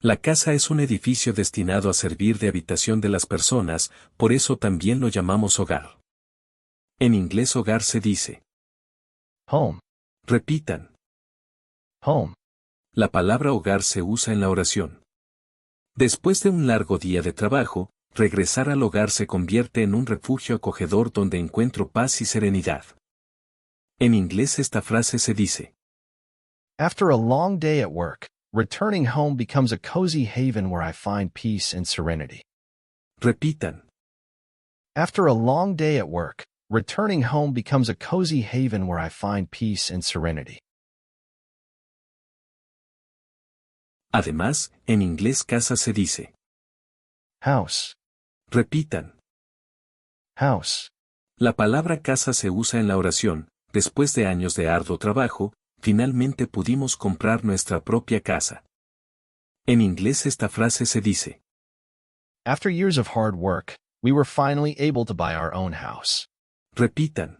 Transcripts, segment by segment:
La casa es un edificio destinado a servir de habitación de las personas, por eso también lo llamamos hogar. En inglés hogar se dice home, repitan. home. La palabra hogar se usa en la oración. Después de un largo día de trabajo, regresar al hogar se convierte en un refugio acogedor donde encuentro paz y serenidad. En inglés esta frase se dice After a long day at work, returning home becomes a cozy haven where I find peace and serenity. repitan. After a long day at work, returning home becomes a cozy haven where I find peace and serenity. Además, en inglés casa se dice House, repitan. house. La palabra casa se usa en la oración. Después de años de arduo trabajo, finalmente pudimos comprar nuestra propia casa. En inglés esta frase se dice After years of hard work, we were finally able to buy our own house. repitan.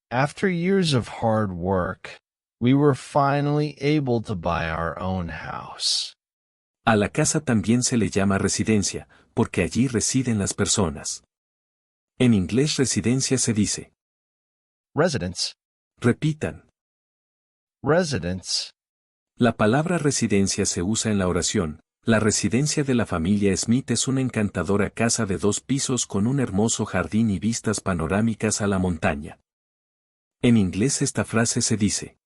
After years of hard work, we were finally able to buy our own house. A la casa también se le llama residencia, porque allí residen las personas. En inglés residencia se dice Residence, repitan. residence. La palabra residencia se usa en la oración. La residencia de la familia Smith es una encantadora casa de 2 pisos con un hermoso jardín y vistas panorámicas a la montaña. En inglés esta frase se dice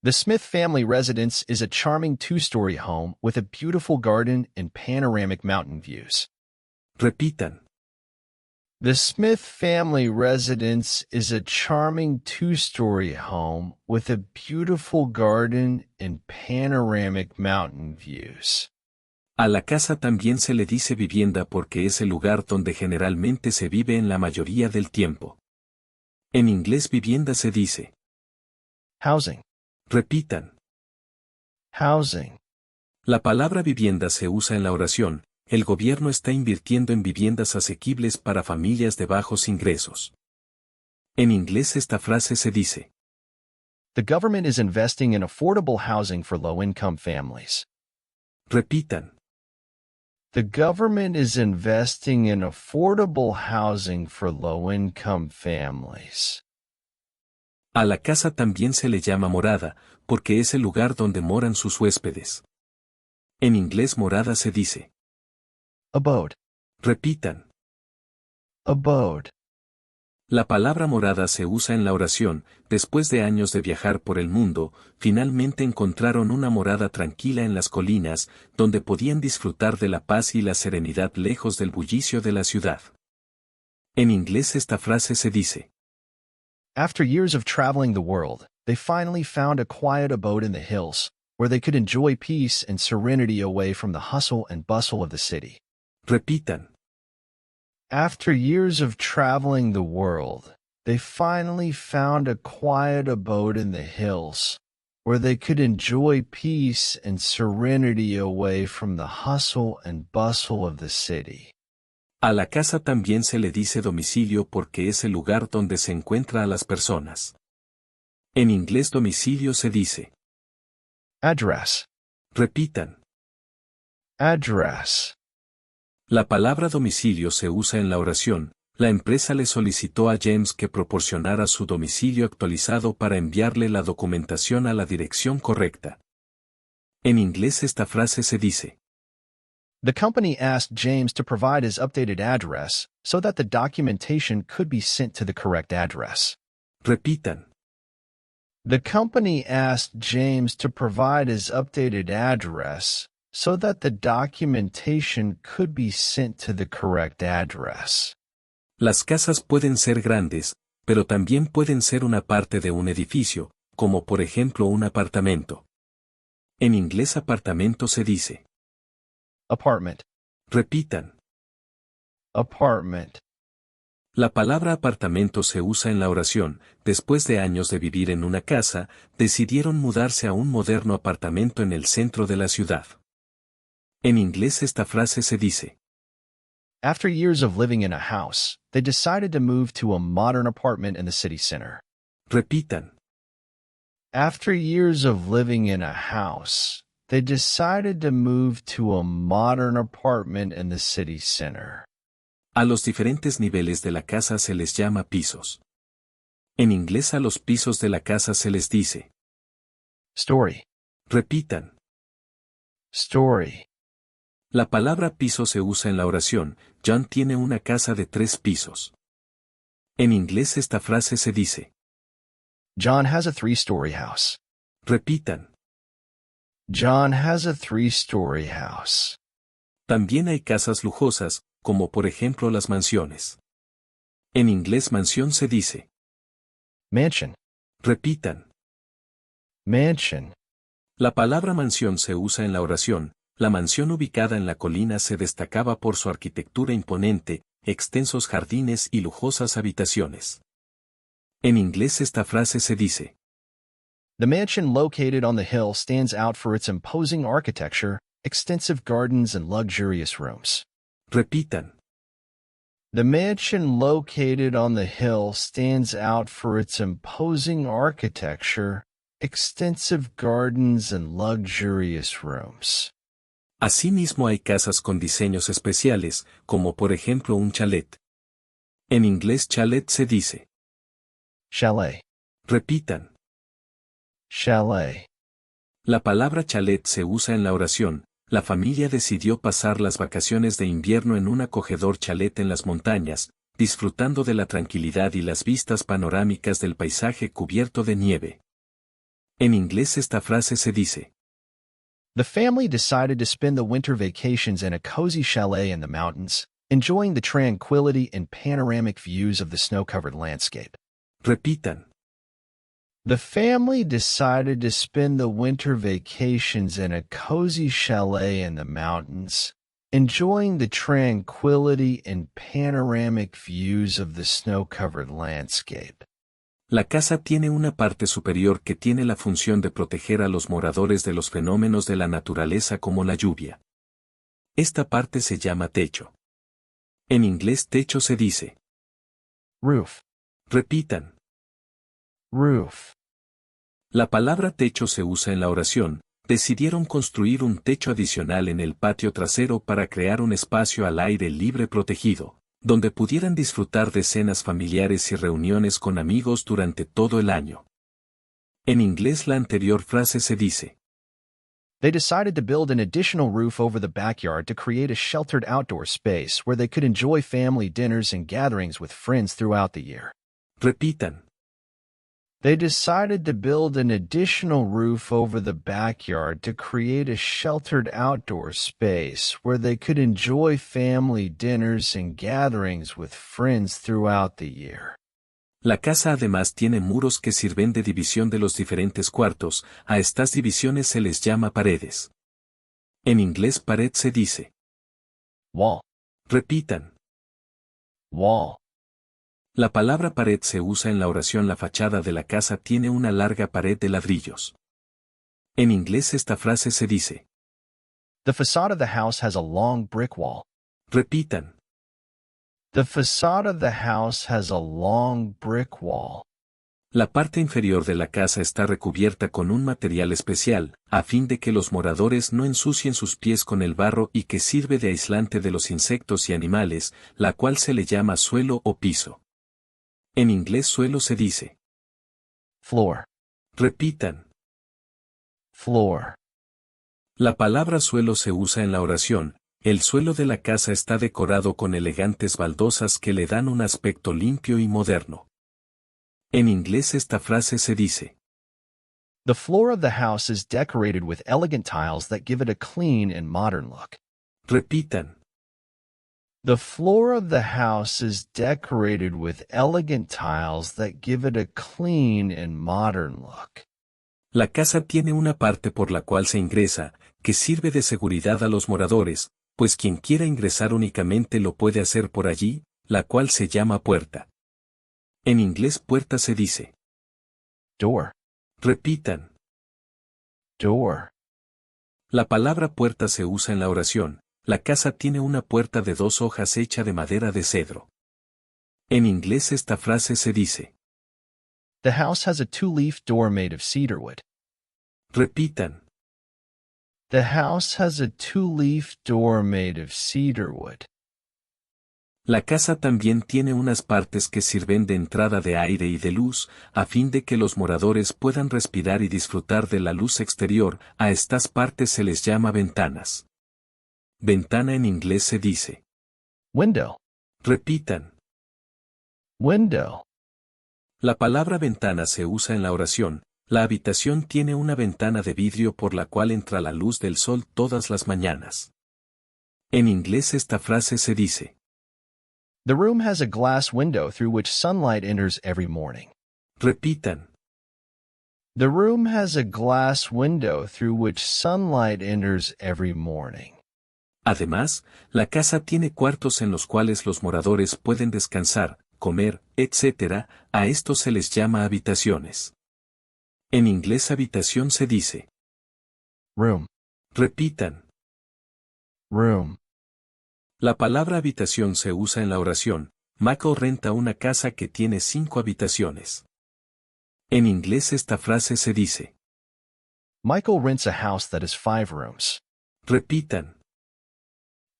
The Smith family residence is a charming 2-story home with a beautiful garden and panoramic mountain views. repitan. The Smith family residence is a charming 2-story home with a beautiful garden and panoramic mountain views. A la casa también se le dice vivienda porque es el lugar donde generalmente se vive en la mayoría del tiempo. En inglés vivienda se dice Housing, repitan. housing. La palabra vivienda se usa en la oración. El gobierno está invirtiendo en viviendas asequibles para familias de bajos ingresos. En inglés esta frase se dice The government is investing in affordable housing for low-income families. repitan. The government is investing in affordable housing for low-income families. A la casa también se le llama morada, porque es el lugar donde moran sus huéspedes. En inglés morada se dice Abode, repitan. abode. La palabra morada se usa en la oración. Después de años de viajar por el mundo, finalmente encontraron una morada tranquila en las colinas, donde podían disfrutar de la paz y la serenidad lejos del bullicio de la ciudad. En inglés esta frase se dice After years of traveling the world, they finally found a quiet abode in the hills, where they could enjoy peace and serenity away from the hustle and bustle of the city. repitan. After years of traveling the world, they finally found a quiet abode in the hills, where they could enjoy peace and serenity away from the hustle and bustle of the city. A la casa también se le dice domicilio porque es el lugar donde se encuentra a las personas. En inglés domicilio se dice Address, repitan. address. La palabra domicilio se usa en la oración. La empresa le solicitó a James que proporcionara su domicilio actualizado para enviarle la documentación a la dirección correcta. En inglés esta frase se dice The company asked James to provide his updated address so that the documentation could be sent to the correct address. repitan. The company asked James to provide his updated address so that the documentation could be sent to the correct address. Las casas pueden ser grandes, pero también pueden ser una parte de un edificio, como por ejemplo un apartamento. En inglés apartamento se dice Apartment, repitan. apartment. La palabra apartamento se usa en la oración. Después de años de vivir en una casa, decidieron mudarse a un moderno apartamento en el centro de la ciudad. En inglés esta frase se dice After years of living in a house, they decided to move to a modern apartment in the city center. repitan. After years of living in a house, They decided to move to a modern apartment in the city center. A los diferentes niveles de la casa se les llama pisos. En inglés a los pisos de la casa se les dice. Story. Repitan. Story. La palabra piso se usa en la oración, John tiene una casa de 3 pisos. En inglés esta frase se dice. John has a 3-story house. Repitan. John has a 3-story house. También hay casas lujosas, como por ejemplo las mansiones. En inglés mansión se dice. Mansion. Repitan. Mansion. La palabra mansión se usa en la oración. La mansión ubicada en la colina se destacaba por su arquitectura imponente, extensos jardines y lujosas habitaciones. En inglés esta frase se dice. The mansion located on the hill stands out for its imposing architecture, extensive gardens, and luxurious rooms. Repitan. The mansion located on the hill stands out for its imposing architecture, extensive gardens, and luxurious rooms. Asimismo hay casas con diseños especiales, como por ejemplo un chalet. En inglés chalet se dice. Chalet. Repitan. Chalet. La palabra chalet se usa en la oración. La familia decidió pasar las vacaciones de invierno en un acogedor chalet en las montañas, disfrutando de la tranquilidad y las vistas panorámicas del paisaje cubierto de nieve. En inglés esta frase se dice. The family decided to spend the winter vacations in a cozy chalet in the mountains, enjoying the tranquility and panoramic views of the snow-covered landscape. Repitan. The family decided to spend the winter vacations in a cozy chalet in the mountains, enjoying the tranquility and panoramic views of the snow-covered landscape. La casa tiene una parte superior que tiene la función de proteger a los moradores de los fenómenos de la naturaleza como la lluvia. Esta parte se llama techo. En inglés techo se dice. Roof. Repitan. Roof. La palabra techo se usa en la oración. Decidieron construir un techo adicional en el patio trasero para crear un espacio al aire libre protegido, donde pudieran disfrutar de cenas familiares y reuniones con amigos durante todo el año. En inglés la anterior frase se dice. They decided to build an additional roof over the backyard to create a sheltered outdoor space where they could enjoy family dinners and gatherings with friends throughout the year. Repitan. They decided to build an additional roof over the backyard to create a sheltered outdoor space where they could enjoy family dinners and gatherings with friends throughout the year. La casa además tiene muros que sirven de división de los diferentes cuartos. A estas divisiones se les llama paredes. En inglés pared se dice. Wall. Repitan. Wall. La palabra pared se usa en la oración. La fachada de la casa tiene una larga pared de ladrillos. En inglés esta frase se dice. The facade of the house has a long brick wall. Repitan. The facade of the house has a long brick wall. La parte inferior de la casa está recubierta con un material especial, a fin de que los moradores no ensucien sus pies con el barro y que sirve de aislante de los insectos y animales, la cual se le llama suelo o piso. En inglés suelo se dice. Floor. Repitan. Floor. La palabra suelo se usa en la oración. El suelo de la casa está decorado con elegantes baldosas que le dan un aspecto limpio y moderno. En inglés esta frase se dice. The floor of the house is decorated with elegant tiles that give it a clean and modern look. Repitan. The floor of the house is decorated with elegant tiles that give it a clean and modern look. La casa tiene una parte por la cual se ingresa, que sirve de seguridad a los moradores, pues quien quiera ingresar únicamente lo puede hacer por allí, la cual se llama puerta. En inglés puerta se dice. Door. Repitan. Door. La palabra puerta se usa en la oración. La casa tiene una puerta de 2 hojas hecha de madera de cedro. En inglés esta frase se dice. The house has a 2-leaf door made of cedar wood. Repitan. The house has a two-leaf door made of cedar wood. La casa también tiene unas partes que sirven de entrada de aire y de luz, a fin de que los moradores puedan respirar y disfrutar de la luz exterior. A estas partes se les llama ventanas. Ventana en inglés se dice. Window. Repitan. Window. La palabra ventana se usa en la oración. La habitación tiene una ventana de vidrio por la cual entra la luz del sol todas las mañanas. En inglés esta frase se dice. The room has a glass window through which sunlight enters every morning. Repitan. The room has a glass window through which sunlight enters every morning. Además, la casa tiene cuartos en los cuales los moradores pueden descansar, comer, etc. A estos se les llama habitaciones. En inglés habitación se dice. Room. Repitan. Room. La palabra habitación se usa en la oración. Michael renta una casa que tiene 5 habitaciones. En inglés esta frase se dice. Michael rents a house that has 5 rooms. Repitan.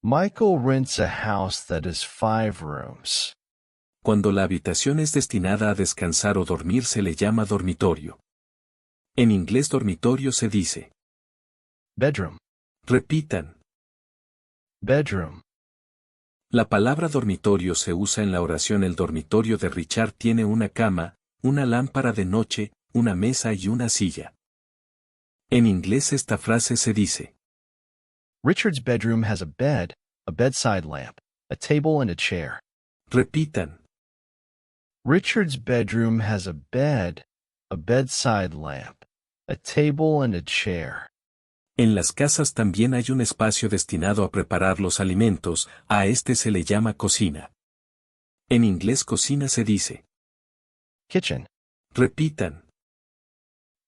Michael rents a house that has 5 rooms. Cuando la habitación es destinada a descansar o dormir se le llama dormitorio. En inglés dormitorio se dice. Bedroom. Repitan. Bedroom. La palabra dormitorio se usa en la oración. El dormitorio de Richard tiene una cama, una lámpara de noche, una mesa y una silla. En inglés esta frase se dice. Richard's bedroom has a bed, a bedside lamp, a table and a chair. Repitan. Richard's bedroom has a bed, a bedside lamp, a table and a chair. En las casas también hay un espacio destinado a preparar los alimentos. A este se le llama cocina. En inglés cocina se dice. Kitchen. Repitan.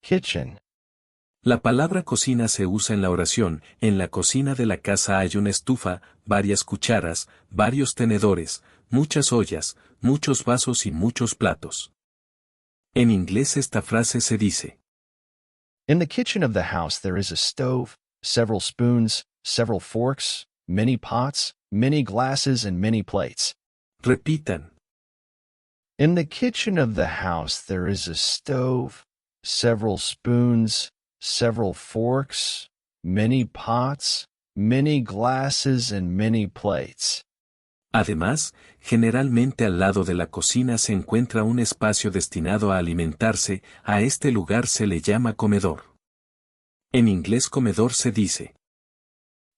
Kitchen. La palabra cocina se usa en la oración. En la cocina de la casa hay una estufa, varias cucharas, varios tenedores, muchas ollas, muchos vasos y muchos platos. En inglés esta frase se dice. In the kitchen of the house there is a stove, several spoons, several forks, many pots, many glasses and many plates. Repitan. In the kitchen of the house there is a stove, several spoons, several forks, many pots, many glasses and many plates. Además, generalmente al lado de la cocina se encuentra un espacio destinado a alimentarse. A este lugar se le llama comedor. En inglés comedor se dice.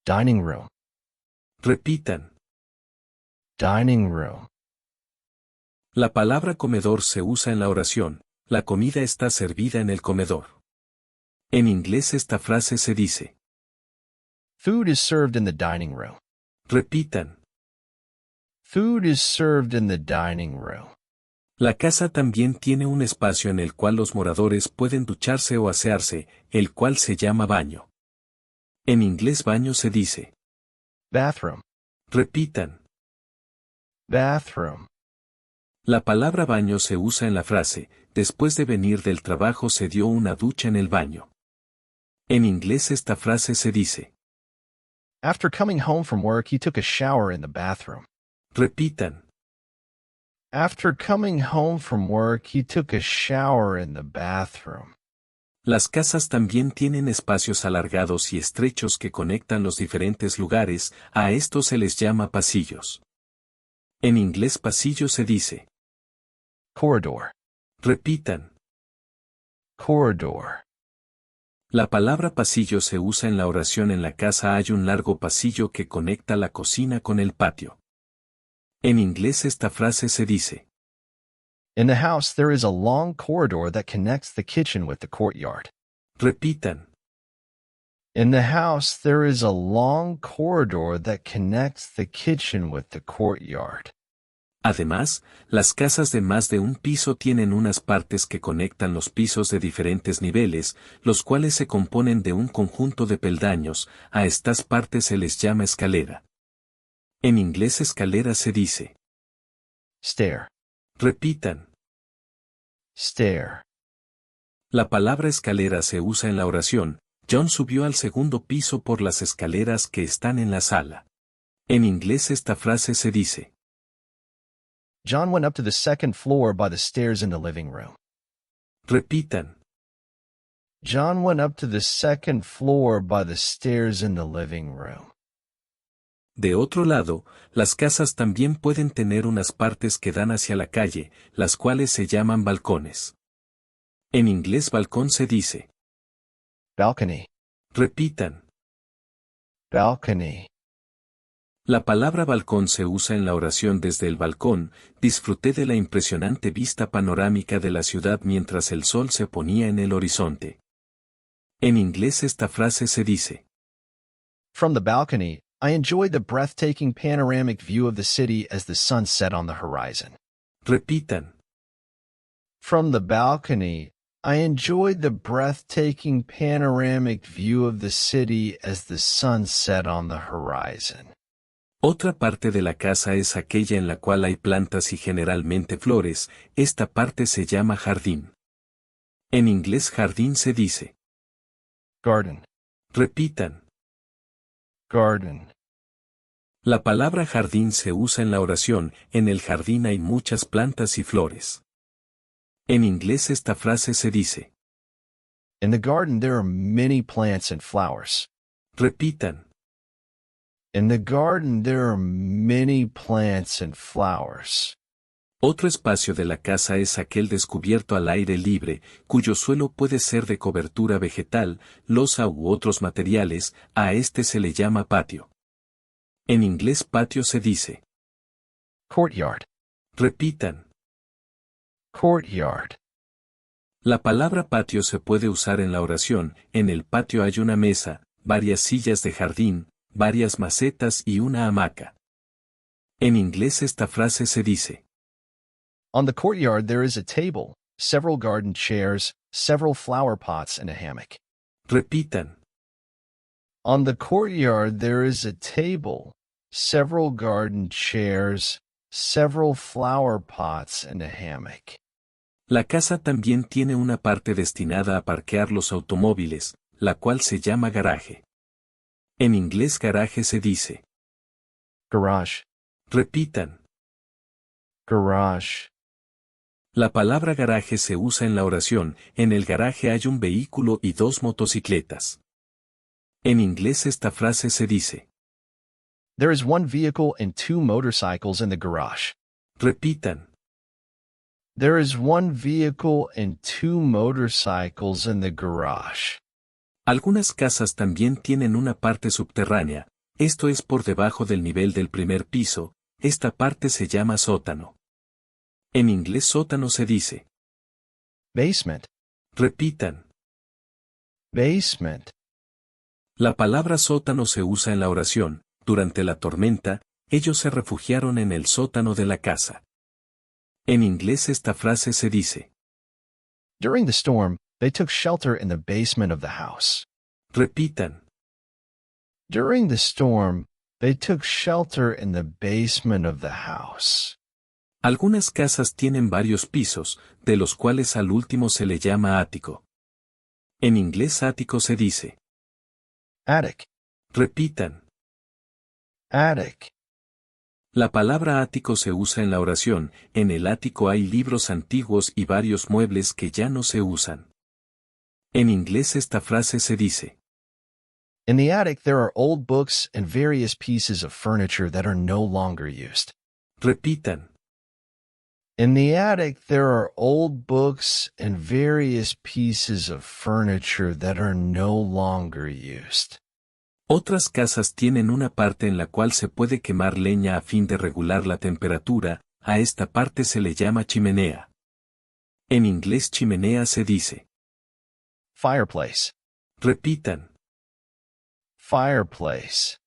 Dining room. Repitan. Dining room. La palabra comedor se usa en la oración. La comida está servida en el comedor. En inglés esta frase se dice. Food is served in the dining room. Repitan. Food is served in the dining room. La casa también tiene un espacio en el cual los moradores pueden ducharse o asearse, el cual se llama baño. En inglés baño se dice. Bathroom. Repitan. Bathroom. La palabra baño se usa en la frase, después de venir del trabajo se dio una ducha en el baño. En inglés esta frase se dice. After coming home from work he took a shower in the bathroom. Repitan. After coming home from work he took a shower in the bathroom. Las casas también tienen espacios alargados y estrechos que conectan los diferentes lugares. A estos se les llama pasillos. En inglés pasillo se dice. Corridor. Repitan. Corridor. La palabra pasillo se usa en la oración. En la casa hay un largo pasillo que conecta la cocina con el patio. En inglés esta frase se dice. In the house there is a long corridor that connects the kitchen with the courtyard. Repitan. In the house there is a long corridor that connects the kitchen with the courtyard. Además, las casas de más de un piso tienen unas partes que conectan los pisos de diferentes niveles, los cuales se componen de un conjunto de peldaños. A estas partes se les llama escalera. En inglés escalera se dice. Stair. Repitan. Stair. La palabra escalera se usa en la oración. John subió al segundo piso por las escaleras que están en la sala. En inglés esta frase se dice. John went up to the second floor by the stairs in the living room. Repitan. John went up to the second floor by the stairs in the living room. De otro lado, las casas también pueden tener unas partes que dan hacia la calle, las cuales se llaman balcones. En inglés balcón se dice. Balcony. Repitan. Balcony. La palabra balcón se usa en la oración desde el balcón. Disfruté de la impresionante vista panorámica de la ciudad mientras el sol se ponía en el horizonte. En inglés esta frase se dice. From the balcony, I enjoyed the breathtaking panoramic view of the city as the sun set on the horizon. Repitan. From the balcony, I enjoyed the breathtaking panoramic view of the city as the sun set on the horizon. Otra parte de la casa es aquella en la cual hay plantas y generalmente flores. Esta parte se llama jardín. En inglés jardín se dice. Garden. Repitan. Garden. La palabra jardín se usa en la oración. En el jardín hay muchas plantas y flores. En inglés esta frase se dice. In the garden there are many plants and flowers. Repitan. In the garden there are many plants and flowers. Otro espacio de la casa es aquel descubierto al aire libre, cuyo suelo puede ser de cobertura vegetal, losa u otros materiales. A este se le llama patio. En inglés patio se dice. Courtyard. Repitan. Courtyard. La palabra patio se puede usar en la oración. En el patio hay una mesa, varias sillas de jardín, varias macetas y una hamaca. En inglés esta frase se dice. On the courtyard there is a table, several garden chairs, several flower pots, and a hammock. Repitan. On the courtyard there is a table, several garden chairs, several flower pots, and a hammock. La casa también tiene una parte destinada a parquear los automóviles, la cual se llama garaje. En inglés garaje se dice. Garage. Repitan. Garage. La palabra garaje se usa en la oración. En el garaje hay un vehículo y dos motocicletas. En inglés esta frase se dice. There is one vehicle and two motorcycles in the garage. Repitan. There is one vehicle and two motorcycles in the garage. Algunas casas también tienen una parte subterránea. Esto es por debajo del nivel del primer piso. Esta parte se llama sótano. En inglés sótano se dice. Basement. Repitan. Basement. La palabra sótano se usa en la oración. Durante la tormenta, ellos se refugiaron en el sótano de la casa. En inglés esta frase se dice. During the storm, they took shelter in the basement of the house. Repitan. During the storm, they took shelter in the basement of the house. Algunas casas tienen varios pisos, de los cuales al último se le llama ático. En inglés ático se dice. Attic. Repitan. Attic. La palabra ático se usa en la oración. En el ático hay libros antiguos y varios muebles que ya no se usan. En inglés esta frase se dice. In the attic there are old books and various pieces of furniture that are no longer used. Repitan. In the attic there are old books and various pieces of furniture that are no longer used. Otras casas tienen una parte en la cual se puede quemar leña a fin de regular la temperatura. A esta parte se le llama chimenea. En inglés chimenea se dice. Fireplace. Repitan. Fireplace.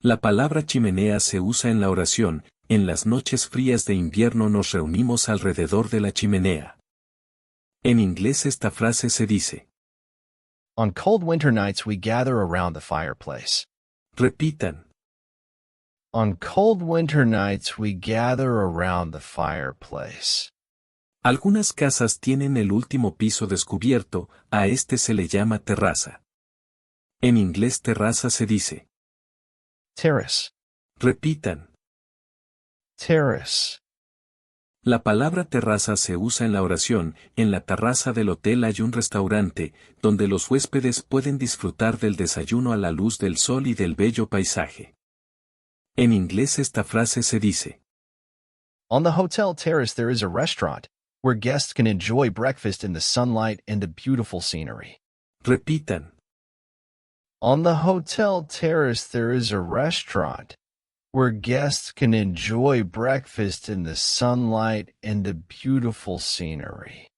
La palabra chimenea se usa en la oración. En las noches frías de invierno nos reunimos alrededor de la chimenea. En inglés esta frase se dice. On cold winter nights we gather around the fireplace. Repitan. On cold winter nights we gather around the fireplace. Algunas casas tienen el último piso descubierto. A este se le llama terraza. En inglés terraza se dice. Terrace. Repitan. Terrace. La palabra terraza se usa en la oración. En la terraza del hotel hay un restaurante, donde los huéspedes pueden disfrutar del desayuno a la luz del sol y del bello paisaje. En inglés esta frase se dice. On the hotel terrace there is a restaurant, where guests can enjoy breakfast in the sunlight and the beautiful scenery. Repitan. On the hotel terrace there is a restaurant, where guests can enjoy breakfast in the sunlight and the beautiful scenery.